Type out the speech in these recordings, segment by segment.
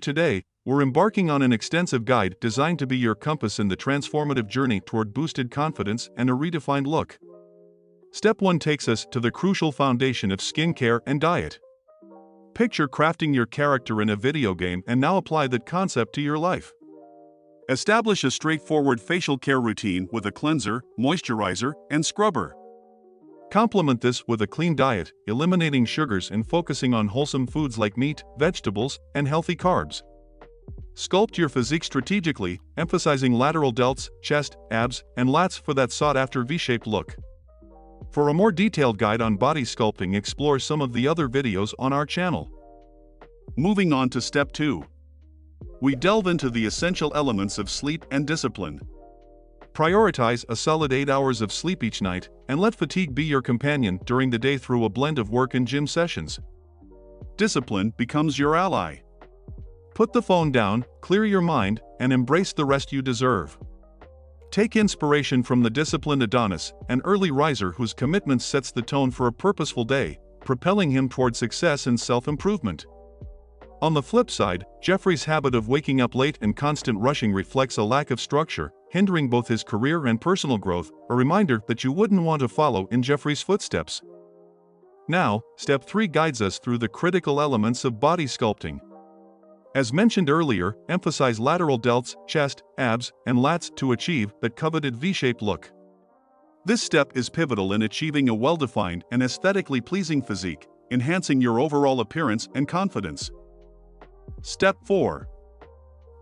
Today, we're embarking on an extensive guide designed to be your compass in the transformative journey toward boosted confidence and a redefined look. Step 1 takes us to the crucial foundation of skincare and diet. Picture crafting your character in a video game and now apply that concept to your life. Establish a straightforward facial care routine with a cleanser, moisturizer, and scrubber. Complement this with a clean diet, eliminating sugars and focusing on wholesome foods like meat, vegetables, and healthy carbs. Sculpt your physique strategically, emphasizing lateral delts, chest, abs, and lats for that sought-after V-shaped look. For a more detailed guide on body sculpting, explore some of the other videos on our channel. Moving on to Step 2. We delve into the essential elements of sleep and discipline. Prioritize a solid 8 hours of sleep each night, and let fatigue be your companion during the day through a blend of work and gym sessions. Discipline becomes your ally. Put the phone down, clear your mind, and embrace the rest you deserve. Take inspiration from the disciplined Adonis, an early riser whose commitment sets the tone for a purposeful day, propelling him toward success and self-improvement. On the flip side, Jeffrey's habit of waking up late and constant rushing reflects a lack of structure, hindering both his career and personal growth, a reminder that you wouldn't want to follow in Jeffrey's footsteps. Now, Step 3 guides us through the critical elements of body sculpting. As mentioned earlier, emphasize lateral delts, chest, abs, and lats to achieve that coveted V-shaped look. This step is pivotal in achieving a well-defined and aesthetically pleasing physique, enhancing your overall appearance and confidence. Step 4.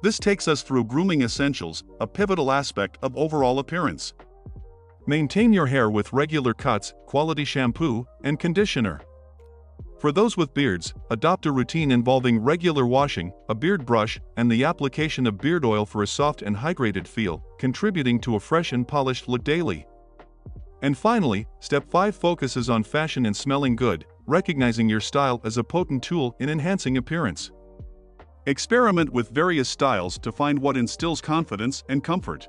This takes us through grooming essentials, a pivotal aspect of overall appearance. Maintain your hair with regular cuts, quality shampoo, and conditioner. For those with beards, adopt a routine involving regular washing, a beard brush, and the application of beard oil for a soft and hydrated feel, contributing to a fresh and polished look daily. And finally, Step 5 focuses on fashion and smelling good, recognizing your style as a potent tool in enhancing appearance. Experiment with various styles to find what instills confidence and comfort.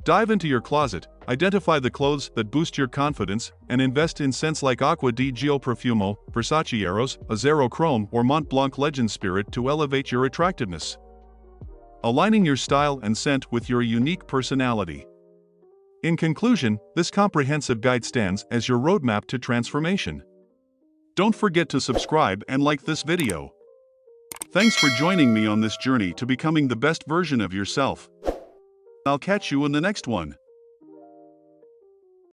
Dive into your closet, identify the clothes that boost your confidence, and invest in scents like Acqua di Gio Profumo, Versace Eros, Azzurro Chrome, or Mont Blanc Legend Spirit to elevate your attractiveness. Aligning your style and scent with your unique personality. In conclusion, this comprehensive guide stands as your roadmap to transformation. Don't forget to subscribe and like this video. Thanks for joining me on this journey to becoming the best version of yourself. I'll catch you in the next one.